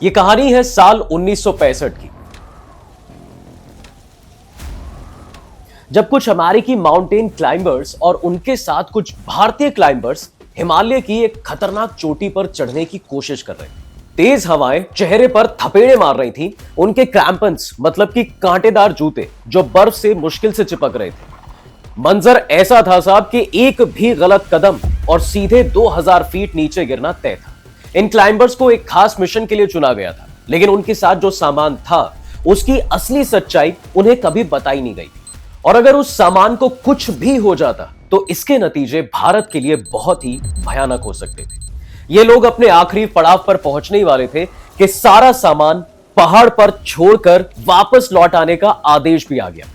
ये कहानी है साल 1965 की, जब कुछ अमेरिकी माउंटेन क्लाइंबर्स और उनके साथ कुछ भारतीय क्लाइंबर्स हिमालय की एक खतरनाक चोटी पर चढ़ने की कोशिश कर रहे थे। तेज हवाएं चेहरे पर थपेड़े मार रही थीं, उनके क्रैम्पन्स मतलब कि कांटेदार जूते जो बर्फ से मुश्किल से चिपक रहे थे। मंजर ऐसा था साहब कि एक भी गलत कदम और सीधे 2000 फीट नीचे गिरना तय था। इन क्लाइंबर्स को एक खास मिशन के लिए चुना गया था, लेकिन उनके साथ जो सामान था उसकी असली सच्चाई उन्हें कभी बताई नहीं गई। और अगर उस सामान को कुछ भी हो जाता तो इसके नतीजे भारत के लिए बहुत ही भयानक हो सकते थे। ये लोग अपने आखिरी पड़ाव पर पहुंचने ही वाले थे कि सारा सामान पहाड़ पर छोड़कर वापस लौट आने का आदेश भी आ गया।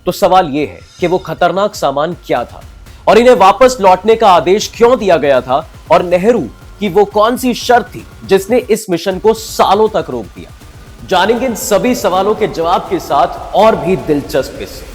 तो सवाल यह है कि वो खतरनाक सामान क्या था और इन्हें वापस लौटने का आदेश क्यों दिया गया था, और नेहरू कि वो कौन सी शर्त थी जिसने इस मिशन को सालों तक रोक दिया। जानेंगे इन सभी सवालों के जवाब के साथ और भी दिलचस्प किस्से।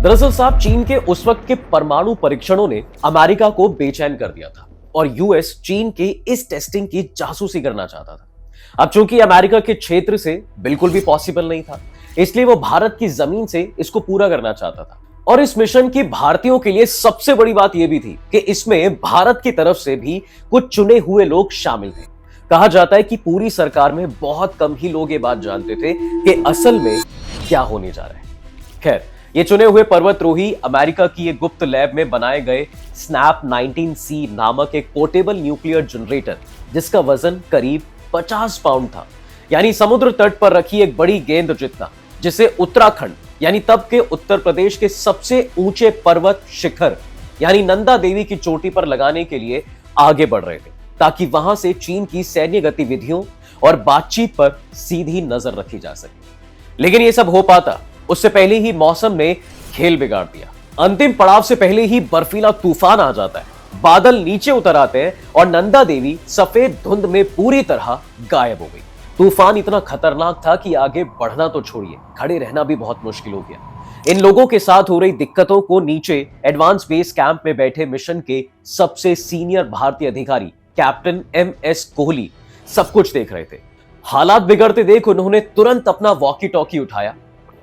दरअसल साहब, चीन के उस वक्त के परमाणु परीक्षणों ने अमेरिका को बेचैन कर दिया था और यूएस चीन की इस टेस्टिंग की जासूसी करना चाहता था। अब चूंकि अमेरिका के क्षेत्र से बिल्कुल भी पॉसिबल नहीं था, इसलिए वो भारत की जमीन से इसको पूरा करना चाहता था। और इस मिशन की भारतीयों के लिए सबसे बड़ी बात यह भी थी कि इसमें भारत की तरफ से भी कुछ चुने हुए लोग शामिल थे। कहा जाता है कि पूरी सरकार में बहुत कम ही लोग ये बात जानते थे कि असल में क्या होने जा रहा है। खैर, ये चुने हुए पर्वतरोही अमेरिका की एक गुप्त लैब में बनाए गए स्नैप 19C नामक एक पोर्टेबल न्यूक्लियर जनरेटर, जिसका वजन करीब 50 पाउंड था, यानी समुद्र तट पर रखी एक बड़ी गेंद जितना, जिसे उत्तराखंड यानी तब के उत्तर प्रदेश के सबसे ऊंचे पर्वत शिखर यानी नंदा देवी की चोटी पर लगाने के लिए आगे बढ़ रहे थे, ताकि वहां से चीन की सैन्य गतिविधियों और बातचीत पर सीधी नजर रखी जा सके। लेकिन यह सब हो पाता उससे पहले ही मौसम ने खेल बिगाड़ दिया। अंतिम पड़ाव से पहले ही बर्फीला तूफान आ जाता है, बादल नीचे उतर आते हैं और नंदा देवी सफेद धुंध में पूरी तरह गायब हो गई। तूफान इतना खतरनाक था कि आगे बढ़ना तो छोड़िए, खड़े रहना भी बहुत मुश्किल हो गया। इन लोगों के साथ हो रही दिक्कतों को नीचे एडवांस बेस कैंप में बैठे मिशन के सबसे सीनियर भारतीय अधिकारी कैप्टन MS कोहली सब कुछ देख रहे थे। हालात बिगड़ते देख उन्होंने तुरंत अपना वॉकी टॉकी उठाया।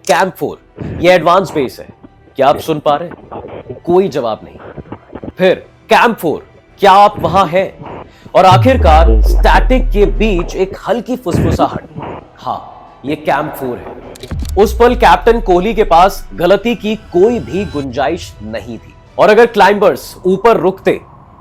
कैंप 4, ये एडवांस बेस है, क्या आप सुन पा रहे हैं? कोई जवाब नहीं। फिर कैंप 4, क्या आप वहां हैं? और आखिरकार स्टैटिक के बीच एक हल्की फुसफुसाहट। हाँ, ये कैंप 4 है। उस पल कैप्टन कोहली के पास गलती की कोई भी गुंजाइश नहीं थी। और अगर क्लाइंबर्स ऊपर रुकते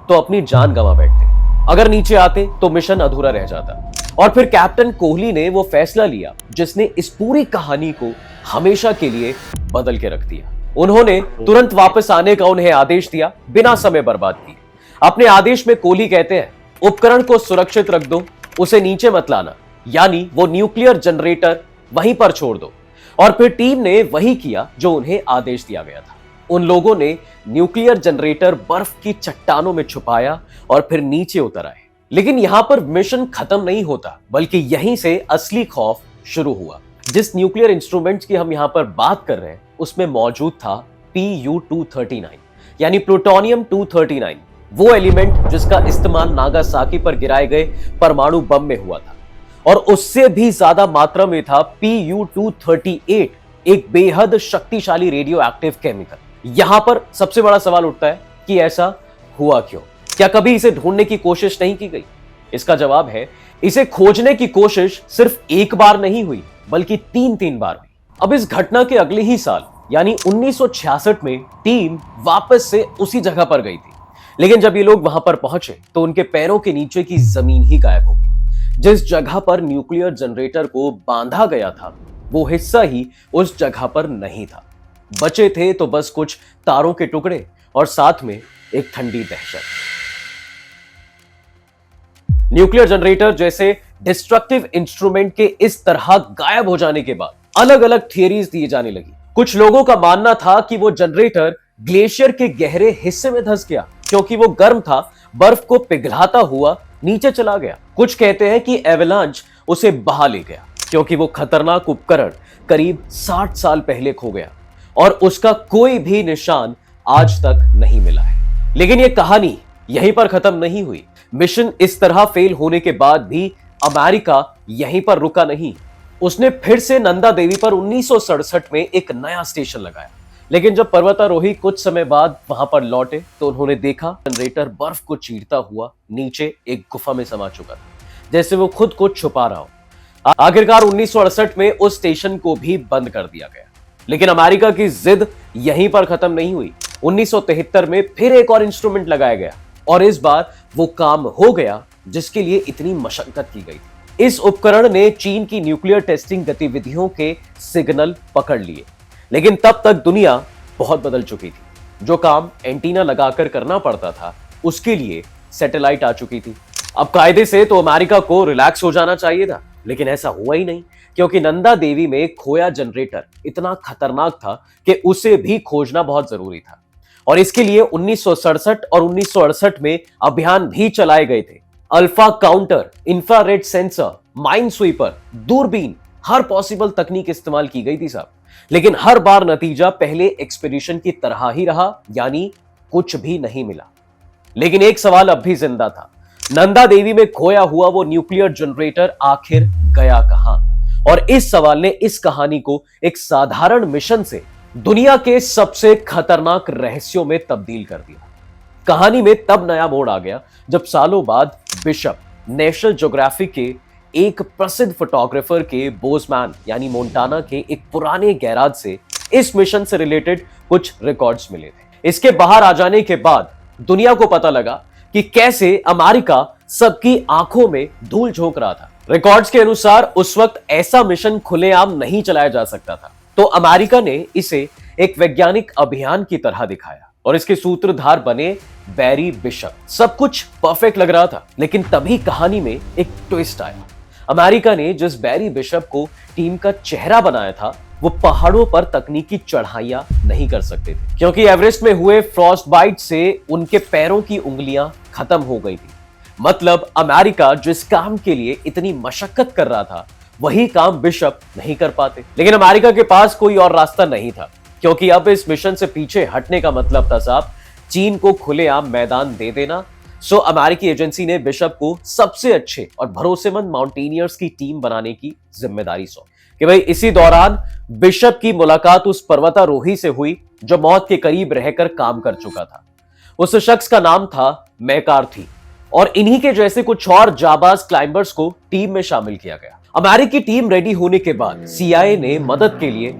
तो अपनी जान गंवा बैठते, अगर नीचे आते तो मिशन अधूरा रह जाता। और फिर कैप्टन कोहली ने वो फैसला लिया जिसने इस पूरी कहानी को हमेशा के लिए बदल के रख दिया। उन्होंने तुरंत वापस आने का उन्हें आदेश दिया, बिना समय बर्बाद किए। अपने आदेश में कोहली कहते हैं, उपकरण को सुरक्षित रख दो, उसे नीचे मत लाना, यानी वो न्यूक्लियर जनरेटर वहीं पर छोड़ दो। और फिर टीम ने वही किया जो उन्हें आदेश दिया गया था। उन लोगों ने न्यूक्लियर जनरेटर बर्फ की चट्टानों में छुपाया और फिर नीचे उतर आए। लेकिन यहां पर मिशन खत्म नहीं होता, बल्कि यहीं से असली खौफ शुरू हुआ। जिस न्यूक्लियर इंस्ट्रूमेंट्स की हम यहां पर बात कर रहे हैं उसमें मौजूद था PU-239 यानी प्लूटोनियम 239, वो एलिमेंट जिसका इस्तेमाल नागासाकी पर गिराए गए परमाणु बम में हुआ था। और उससे भी ज्यादा मात्रा में था PU-238, एक बेहद शक्तिशाली रेडियो एक्टिव केमिकल। यहां पर सबसे बड़ा सवाल उठता है कि ऐसा हुआ क्यों? क्या कभी इसे ढूंढने की कोशिश नहीं की गई? इसका जवाब है, इसे खोजने की कोशिश सिर्फ एक बार नहीं हुई, बल्कि 3 बार हुई। अब इस घटना के अगले ही साल यानी 1966 में टीम वापस से उसी जगह पर गई थी। लेकिन जब ये लोग वहां पर पहुंचे तो उनके पैरों के नीचे की जमीन ही गायब हो गई। जिस जगह पर न्यूक्लियर जनरेटर को बांधा गया था वो हिस्सा ही उस जगह पर नहीं था। बचे थे तो बस कुछ तारों के टुकड़े और साथ में एक ठंडी दहशत। न्यूक्लियर जनरेटर जैसे डिस्ट्रक्टिव इंस्ट्रूमेंट के इस तरह गायब हो जाने के बाद अलग अलग थियरीज दी जाने लगी। कुछ लोगों का मानना था कि वो जनरेटर ग्लेशियर के गहरे हिस्से में धंस गया क्योंकि वो गर्म था, बर्फ को पिघलाता हुआ नीचे चला गया। कुछ कहते हैं कि एवलांच उसे बहा ले गया क्योंकि वो खतरनाक उपकरण करीब 60 साल पहले खो गया और उसका कोई भी निशान आज तक नहीं मिला है। लेकिन ये कहानी यहीं पर खत्म नहीं हुई। मिशन इस तरह फेल होने के बाद भी अमेरिका यहीं पर रुका नहीं। उसने फिर से नंदा देवी पर 1967 में एक नया स्टेशन लगाया। लेकिन जब पर्वतारोही कुछ समय बाद वहां पर लौटे तो उन्होंने देखा जनरेटर बर्फ को चीरता हुआ नीचे एक गुफा में समा चुका था, जैसे वो खुद को छुपा रहा हो। आखिरकार 1968 में उस स्टेशन को भी बंद कर दिया गया। लेकिन अमेरिका की जिद यहीं पर खत्म नहीं हुई। 1973 में फिर एक और इंस्ट्रूमेंट लगाया गया और इस बार वो काम हो गया जिसके लिए इतनी मशक्कत की गई थी। इस उपकरण ने चीन की न्यूक्लियर टेस्टिंग गतिविधियों के सिग्नल पकड़ लिए। लेकिन तब तक दुनिया बहुत बदल चुकी थी। जो काम एंटीना लगाकर करना पड़ता था उसके लिए सैटेलाइट आ चुकी थी। अब कायदे से तो अमेरिका को रिलैक्स हो जाना चाहिए था, लेकिन ऐसा हुआ ही नहीं, क्योंकि नंदा देवी में खोया जनरेटर इतना खतरनाक था कि उसे भी खोजना बहुत जरूरी था। और इसके लिए 1967 और 1968 में अभियान भी चलाए गए थे। Alpha counter, infrared sensor, mine sweeper, दूरबीन, हर पॉसिबल तकनीक इस्तेमाल की गई थी साहब। लेकिन हर बार नतीजा पहले एक्सपीडिशन की तरह ही रहा, यानी कुछ भी नहीं मिला। लेकिन एक सवाल अब भी जिंदा था। नंदा देवी में खोया हुआ वो न्यूक्लियर जनरेटर आखिर गया कहां? और इस सवाल ने इस कहानी को एक साधारण मिशन से दुनिया के सबसे खतरनाक रहस्यों में तब्दील कर दिया। कहानी में तब नया मोड़ आ गया जब सालों बाद बिशप नेशनल ज्योग्राफिक के एक प्रसिद्ध फोटोग्राफर के बोजमैन यानी मोंटाना के एक पुराने गैराज से इस मिशन से रिलेटेड कुछ रिकॉर्ड्स मिले थे। इसके बाहर आ जाने के बाद दुनिया को पता लगा कि कैसे अमेरिका सबकी आंखों में धूल झोंक रहा था। रिकॉर्ड्स के अनुसार उस वक्त ऐसा मिशन खुलेआम नहीं चलाया जा सकता था, तो अमेरिका ने इसे एक वैज्ञानिक अभियान की तरह दिखाया और इसके सूत्रधार बने बैरी बिशप। सब कुछ परफेक्ट लग रहा था, लेकिन तभी कहानी में एक ट्विस्ट आया। अमेरिका ने जिस बैरी बिशप को टीम का चेहरा बनाया था वो पहाड़ों पर तकनीकी चढ़ाइयां नहीं कर सकते थे, क्योंकि एवरेस्ट में हुए फ्रॉस्ट बाइट से उनके पैरों की उंगलियां खत्म हो गई थी। मतलब अमेरिका जिस काम के लिए इतनी मशक्कत कर रहा था वही काम बिशप नहीं कर पाते। लेकिन अमेरिका के पास कोई और रास्ता नहीं था, क्योंकि अब इस मिशन से पीछे हटने का मतलब था साहब चीन को खुलेआम मैदान दे देना। सो अमेरिकी एजेंसी ने बिशप को सबसे अच्छे और भरोसेमंद माउंटेनियर्स की टीम बनाने की जिम्मेदारी सौंपी कि भाई इसी दौरान बिशप की मुलाकात उस पर्वतारोही से हुई जो मौत के करीब रहकर काम कर चुका था। उस शख्स का नाम था मैकार्थी और इन्हीं के जैसे कुछ और जाबाज क्लाइंबर्स को टीम में शामिल किया गया। अमेरिकी टीम रेडी होने के बाद सीआईए ने मदद के लिए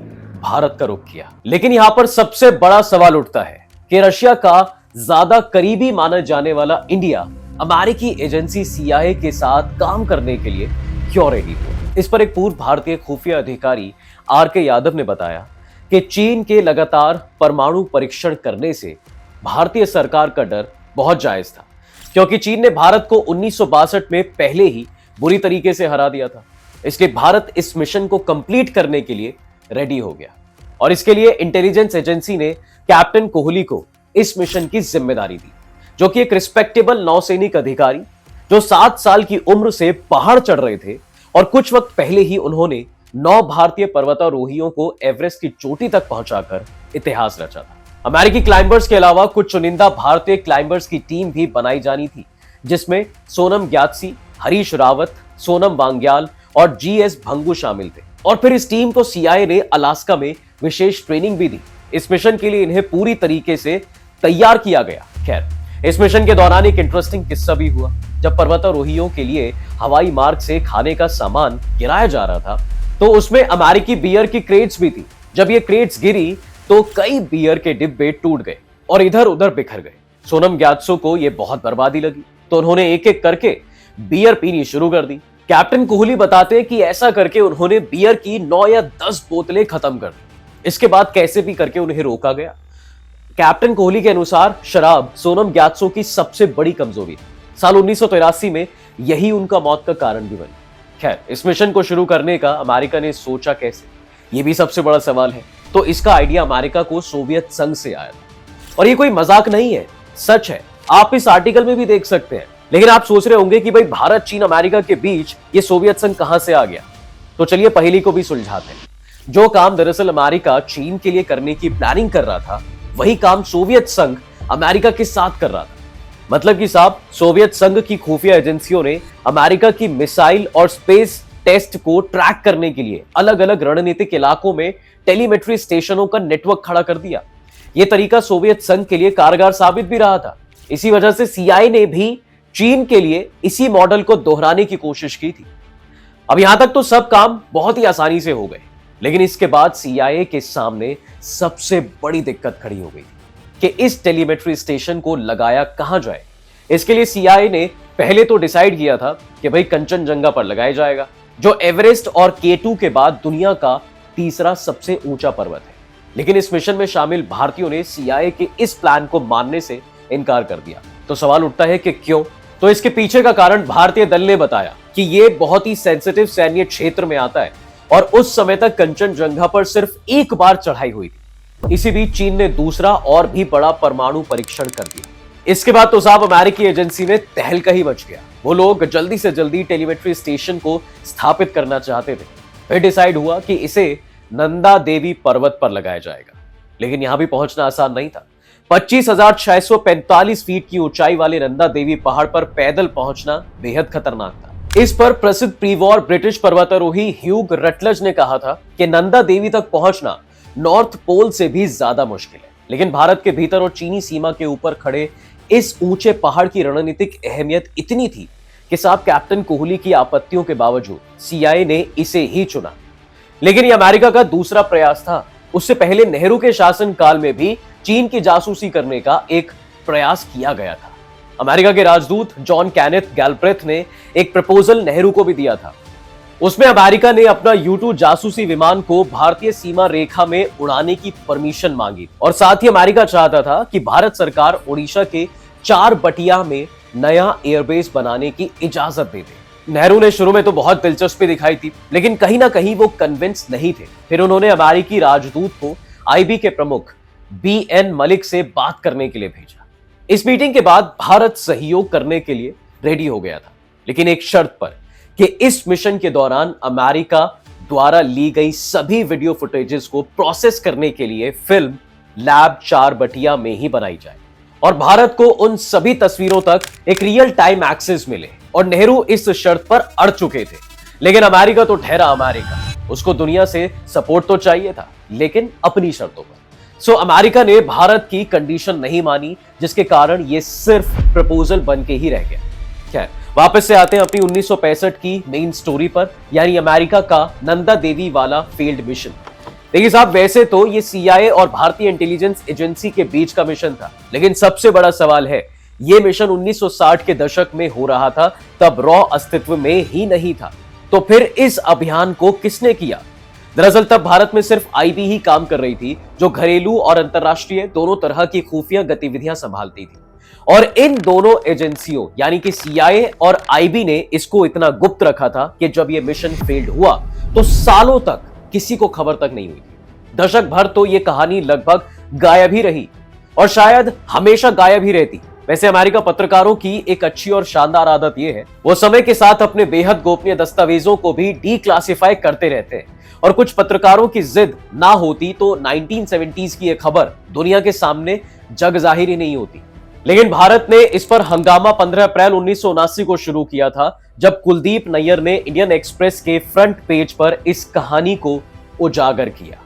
भारत का रुख किया। लेकिन यहां पर सबसे बड़ा सवाल उठता है कि रशिया का ज्यादा करीबी माना जाने वाला इंडिया अमेरिकी एजेंसी सीआईए के साथ काम करने के लिए क्यों रेडी हुआ? इस पर एक पूर्व भारतीय खुफिया अधिकारी आर.के. यादव ने बताया कि चीन के लगातार परमाणु परीक्षण करने से भारतीय सरकार का डर बहुत जायज था, क्योंकि चीन ने भारत को 1962 में पहले ही बुरी तरीके से हरा दिया था। इसलिए भारत इस मिशन को कंप्लीट करने के लिए रेडी हो गया और इसके लिए इंटेलिजेंस एजेंसी ने कैप्टन कोहली को इस मिशन की जिम्मेदारी दी, जो कि एक रिस्पेक्टेबल नौसैनिक अधिकारी जो 7 साल की उम्र से पहाड़ चढ़ रहे थे और कुछ वक्त पहले ही उन्होंने 9 भारतीय पर्वतारोहियों को एवरेस्ट की चोटी तक पहुंचाकर इतिहास रचा था। अमेरिकी क्लाइंबर्स के अलावा कुछ चुनिंदा भारतीय क्लाइंबर्स की टीम भी बनाई जानी थी, जिसमें सोनम ग्यात्सी, हरीश रावत, सोनम वांग्याल और जीएस भंगू शामिल थे। और फिर इस टीम को सीआईए ने अलास्का में विशेष ट्रेनिंग भी दी। इस मिशन के लिए इन्हें पूरी तरीके से तैयार किया गया। खैर, इस मिशन के दौरान एक इंटरेस्टिंग किस्सा भी हुआ। जब पर्वतारोहियों के लिए हवाई मार्ग से खाने का सामान गिराया जा रहा था तो उसमें अमेरिकी बियर की क्रेट्स भी थी। जब ये क्रेट्स गिरी तो कई बियर के डिब्बे टूट गए और इधर उधर बिखर गए। सोनम ग्यात्सो को यह बहुत बर्बादी लगी, तो उन्होंने एक एक करके बियर पीनी शुरू कर दी। कैप्टन कोहली बताते हैं कि ऐसा करके उन्होंने बियर की 9 या 10 बोतलें खत्म कर दी। इसके बाद कैसे भी करके उन्हें रोका गया। कैप्टन कोहली के अनुसार शराब सोनम ग्यात्सो की सबसे बड़ी कमजोरी है। साल 1983 में यही उनका मौत का कारण भी बनी। खैर, इस मिशन को शुरू करने का अमेरिका ने सोचा कैसे, यह भी सबसे बड़ा सवाल है। तो इसका आइडिया अमेरिका को सोवियत संघ से आया था और ये कोई मजाक नहीं है, सच है। आप इस आर्टिकल में भी देख सकते हैं। लेकिन आप सोच रहे होंगे कि भाई भारत, चीन, अमेरिका के बीच ये सोवियत संघ कहां से आ गया? तो चलिए पहेली को भी सुलझाते हैं। जो काम दरअसल अमेरिका चीन के लिए करने की प्लानिंग कर रहा था, वही काम सोवियत संघ अमेरिका के साथ कर रहा था। मतलब कि साहब सोवियत संघ की खुफिया एजेंसियों ने अमेरिका की मिसाइल और स्पेस टेस्ट को ट्रैक करने के लिए अलग अलग रणनीतिक इलाकों में टेलीमेट्री स्टेशनों का नेटवर्क खड़ा कर दिया। यह तरीका सोवियत संघ के लिए कारगर साबित भी रहा था। इसी वजह से सीआईए ने भी चीन के लिए इसी मॉडल को दोहराने की कोशिश की थी। अब यहां तक तो सब काम बहुत ही आसानी से हो गए, लेकिन इसके बाद सीआईए के सामने सबसे बड़ी दिक्कत खड़ी हो गई कि इस टेलीमेट्री स्टेशन को लगाया कहां जाए। इसके लिए सीआईए ने पहले तो डिसाइड किया था कि भाई कंचनजंगा पर लगाया जाएगा, जो एवरेस्ट और K2 के बाद दुनिया का तीसरा सबसे ऊंचा पर्वत है। लेकिन इस मिशन में शामिल भारतीयों ने सीआईए के इस प्लान को मानने से इनकार कर दिया। तो सवाल उठता है कि क्यों? तो इसके पीछे का कारण भारतीय दल ने बताया कि यह बहुत ही सेंसिटिव सैन्य क्षेत्र में आता है और उस समय तक कंचनजंगा पर सिर्फ एक बार चढ़ाई हुई थी। इसी बीच चीन ने दूसरा और भी बड़ा परमाणु परीक्षण कर दिया। इसके बाद तो साहब अमेरिकी एजेंसी में तहलका ही मच गया। वो लोग जल्दी से जल्दी टेलीमेट्री स्टेशन को स्थापित करना चाहते थे। फिर डिसाइड हुआ कि इसे नंदा देवी पर्वत पर लगाया जाएगा। लेकिन यहां भी पहुंचना आसान नहीं था। 25,645 फीट की ऊंचाई वाले नंदा देवी पहाड़ पर पैदल पहुंचना बेहद खतरनाक था। इस पर प्रसिद्ध प्री वॉर ब्रिटिश पर्वतारोही ह्यूग रटलज ने कहा था कि नंदा देवी तक पहुंचना नॉर्थ पोल से भी ज्यादा मुश्किल है। लेकिन भारत के भीतर और चीनी सीमा के ऊपर खड़े इस ऊंचे पहाड़ की रणनीतिक अहमियत इतनी थी कि साहब कैप्टन कोहली की आपत्तियों के बावजूद सीआईए ने इसे ही चुना। लेकिन यह अमेरिका का दूसरा प्रयास था। उससे पहले नेहरू के शासनकाल में भी चीन की जासूसी करने का एक प्रयास किया गया था। अमेरिका के राजदूत जॉन कैनेथ गैल्ब्रेथ ने एक प्रपोजल नेहरू को भी दिया था। उसमें अमेरिका ने अपना U-2 जासूसी विमान को भारतीय सीमा रेखा में उड़ाने की परमिशन मांगी और साथ ही अमेरिका चाहता था कि भारत सरकार ओडिशा के 4 बटिया में नया एयरबेस बनाने की इजाजत दे दे। नेहरू ने शुरू में तो बहुत दिलचस्पी दिखाई थी, लेकिन कहीं ना कहीं वो कन्विंस नहीं थे। फिर उन्होंने अमेरिकी राजदूत को आईबी के प्रमुख BN मलिक से बात करने के लिए भेजा। इस मीटिंग के बाद भारत सहयोग करने के लिए रेडी हो गया था, लेकिन एक शर्त पर कि इस मिशन के दौरान अमेरिका द्वारा ली गई सभी वीडियो फुटेजेस को प्रोसेस करने के लिए फिल्म लैब 4 बटिया में ही बनाई जाए और भारत को उन सभी तस्वीरों तक एक रियल टाइम एक्सेस मिले। और नेहरू इस शर्त पर अड़ चुके थे। लेकिन अमेरिका तो ठहरा अमेरिका, उसको दुनिया से सपोर्ट तो चाहिए था, लेकिन अपनी शर्तों पर। सो अमेरिका ने भारत की कंडीशन नहीं मानी, जिसके कारण यह सिर्फ प्रपोजल बन के ही रह गया। खैर, वापस से आते हैं अपनी 1965 की मेन स्टोरी पर, यानी अमेरिका का नंदा देवी वाला फील्ड मिशन। देखिए साहब, वैसे तो ये सीआईए और भारतीय इंटेलिजेंस एजेंसी के बीच का मिशन था, लेकिन सबसे बड़ा सवाल है ये मिशन 1960 के दशक में हो रहा था, तब रॉ अस्तित्व में ही नहीं था। तो फिर इस अभियान को किसने किया? दरअसल तब भारत में सिर्फ आईबी ही काम कर रही थी, जो घरेलू और अंतरराष्ट्रीय दोनों तरह की खुफिया गतिविधियां संभालती थी। और इन दोनों एजेंसियों यानी कि सीआईए और आईबी ने इसको इतना गुप्त रखा था कि जब यह मिशन फेल्ड हुआ तो सालों तक किसी को खबर तक नहीं हुई थी। दशक भर तो यह कहानी लगभग गायब ही रही और शायद हमेशा गायब ही रहती। वैसे अमेरिका पत्रकारों की एक अच्छी और शानदार आदत यह है, वो समय के साथ अपने बेहद गोपनीय दस्तावेजों को भी डीक्लासिफाई करते रहते हैं। और कुछ पत्रकारों की जिद ना होती तो 1970s की यह खबर दुनिया के सामने जग जाहिर ही नहीं होती। लेकिन भारत ने इस पर हंगामा 15 अप्रैल 1979 को शुरू किया था, जब कुलदीप नैयर ने इंडियन एक्सप्रेस के फ्रंट पेज पर इस कहानी को उजागर किया।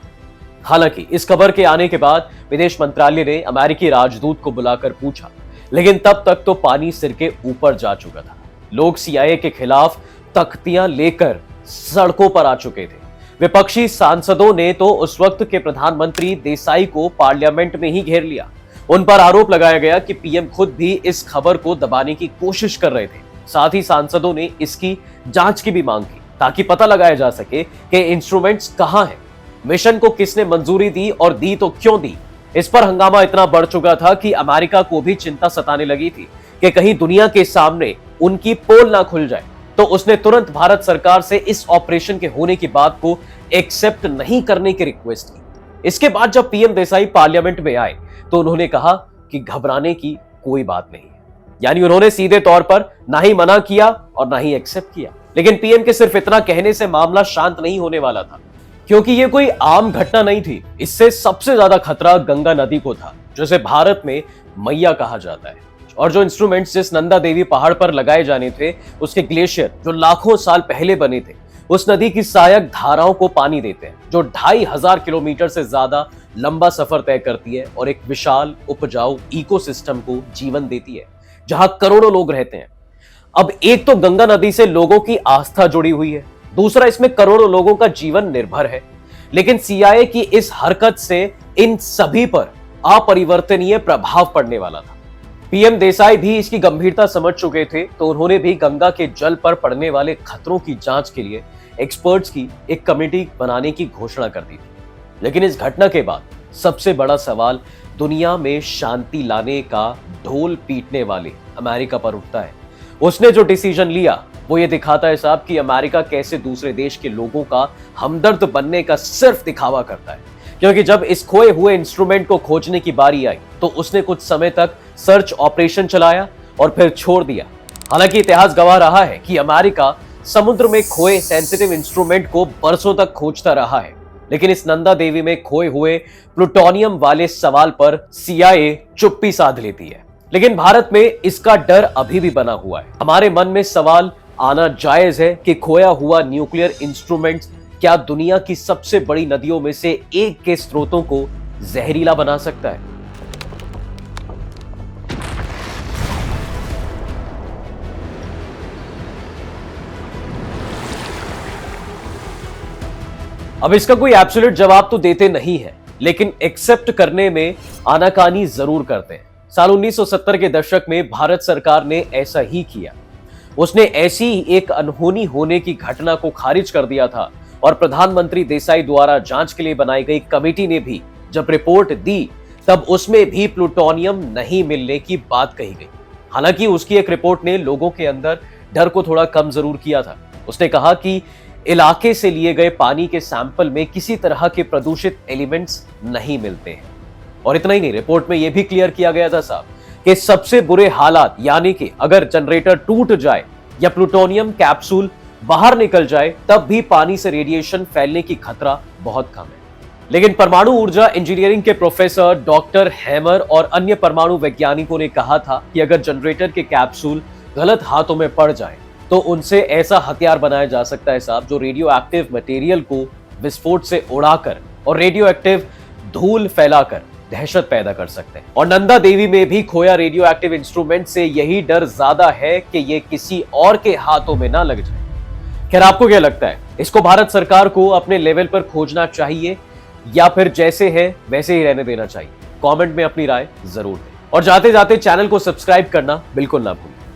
हालांकि इस खबर के आने के बाद विदेश मंत्रालय ने अमेरिकी राजदूत को बुलाकर पूछा, लेकिन तब तक तो पानी सिर के ऊपर जा चुका था। लोग सीआईए के खिलाफ तख्तियां लेकर सड़कों पर आ चुके थे। विपक्षी सांसदों ने तो उस वक्त के प्रधानमंत्री देसाई को पार्लियामेंट में ही घेर लिया। उन पर आरोप लगाया गया कि पीएम खुद भी इस खबर को दबाने की कोशिश कर रहे थे। साथ ही सांसदों ने इसकी जांच की भी मांग की, ताकि पता लगाया जा सके कि इंस्ट्रूमेंट्स कहां हैं, मिशन को किसने मंजूरी दी और दी तो क्यों दी। इस पर हंगामा इतना बढ़ चुका था कि अमेरिका को भी चिंता सताने लगी थी कि कहीं दुनिया के सामने उनकी पोल ना खुल जाए। तो उसने तुरंत भारत सरकार से इस ऑपरेशन के होने की बात को एक्सेप्ट नहीं करने की रिक्वेस्ट की। इसके बाद जब पीएम देसाई पार्लियामेंट में आए तो उन्होंने कहा कि घबराने की कोई बात नहीं है। यानी उन्होंने सीधे तौर पर ना ही मना किया और ना ही एक्सेप्ट किया। लेकिन पीएम के सिर्फ इतना कहने से मामला शांत नहीं होने वाला था, क्योंकि ये कोई आम घटना नहीं थी। इससे सबसे ज्यादा खतरा गंगा नदी को था, जिसे भारत में मैया कहा जाता है। और जो इंस्ट्रूमेंट्स जिस नंदा देवी पहाड़ पर लगाए जाने थे, उसके ग्लेशियर जो लाखों साल पहले बने थे, उस नदी की सहायक धाराओं को पानी देते हैं, जो 2500 किलोमीटर से ज्यादा लंबा सफर तय करती है और एक विशाल उपजाऊ इकोसिस्टम को जीवन देती है, जहां करोड़ों लोग रहते हैं। अब एक तो गंगा नदी से लोगों की आस्था जुड़ी हुई है, दूसरा इसमें करोड़ों लोगों का जीवन निर्भर है। लेकिन सीआईए की इस हरकत से इन सभी पर अपरिवर्तनीय प्रभाव पड़ने वाला था। पीएम देसाई भी इसकी गंभीरता समझ चुके थे, तो उन्होंने भी गंगा के जल पर पड़ने वाले खतरों की जांच के लिए एक्सपर्ट्स की एक कमेटी बनाने की घोषणा कर दी थी। लेकिन इस घटना के बाद सबसे बड़ा सवाल दुनिया में शांति लाने का ढोल पीटने वाले अमेरिका पर उठता है। उसने जो डिसीजन लिया वो ये दिखाता है साहब कि अमेरिका कैसे दूसरे देश के लोगों का हमदर्द बनने का सिर्फ दिखावा करता है। क्योंकि जब इस खोए हुए इंस्ट्रूमेंट को खोजने की बारी आई तो उसने कुछ समय तक सर्च ऑपरेशन चलाया और फिर छोड़ दिया। हालांकि इतिहास गवाह रहा है कि अमेरिका समुद्र में खोए सेंसिटिव इंस्ट्रूमेंट को बरसों तक खोजता रहा है, लेकिन इस नंदा देवी में खोए हुए प्लूटोनियम वाले सवाल पर सीआईए चुप्पी साध लेती है। लेकिन भारत में इसका डर अभी भी बना हुआ है। हमारे मन में सवाल आना जायज है कि खोया हुआ न्यूक्लियर इंस्ट्रूमेंट क्या दुनिया की सबसे बड़ी नदियों में से एक के स्रोतों को जहरीला बना सकता है। अब इसका कोई एब्सोल्यूट जवाब तो देते नहीं है, लेकिन एक्सेप्ट करने में आनाकानी जरूर करते हैं। साल 1970 के दशक में भारत सरकार ने ऐसा ही किया। उसने ऐसी एक अनहोनी होने की घटना को खारिज कर दिया था और प्रधानमंत्री देसाई द्वारा जांच के लिए बनाई गई कमेटी ने भी जब रिपोर्ट दी तब उसमें भी प्लूटोनियम नहीं मिलने की बात कही गई। हालांकि उसकी एक रिपोर्ट ने लोगों के अंदर डर को थोड़ा कम जरूर किया था। उसने कहा कि इलाके से लिए गए पानी के सैंपल में किसी तरह के प्रदूषित एलिमेंट्स नहीं मिलते हैं। और इतना ही नहीं, रिपोर्ट में यह भी क्लियर किया गया था साहब कि सबसे बुरे हालात यानी कि अगर जनरेटर टूट जाए या प्लूटोनियम कैप्सूल बाहर निकल जाए तब भी पानी से रेडिएशन फैलने की खतरा बहुत कम है। लेकिन परमाणु ऊर्जा इंजीनियरिंग के प्रोफेसर डॉक्टर हैमर और अन्य परमाणु वैज्ञानिकों ने कहा था कि अगर जनरेटर के कैप्सूल गलत हाथों में पड़ जाए तो उनसे ऐसा हथियार बनाया जा सकता है साहब जो रेडियो एक्टिव मटेरियल को विस्फोट से उड़ाकर और रेडियो एक्टिव धूल फैलाकर दहशत पैदा कर सकते हैं। और नंदा देवी में भी खोया रेडियो एक्टिव इंस्ट्रूमेंट से यही डर ज्यादा है कि ये किसी और के हाथों में ना लग जाए। खैर, आपको क्या लगता है, इसको भारत सरकार को अपने लेवल पर खोजना चाहिए या फिर जैसे है वैसे ही रहने देना चाहिए? कमेंट में अपनी राय जरूर दें और जाते जाते चैनल को सब्सक्राइब करना बिल्कुल ना भूलें।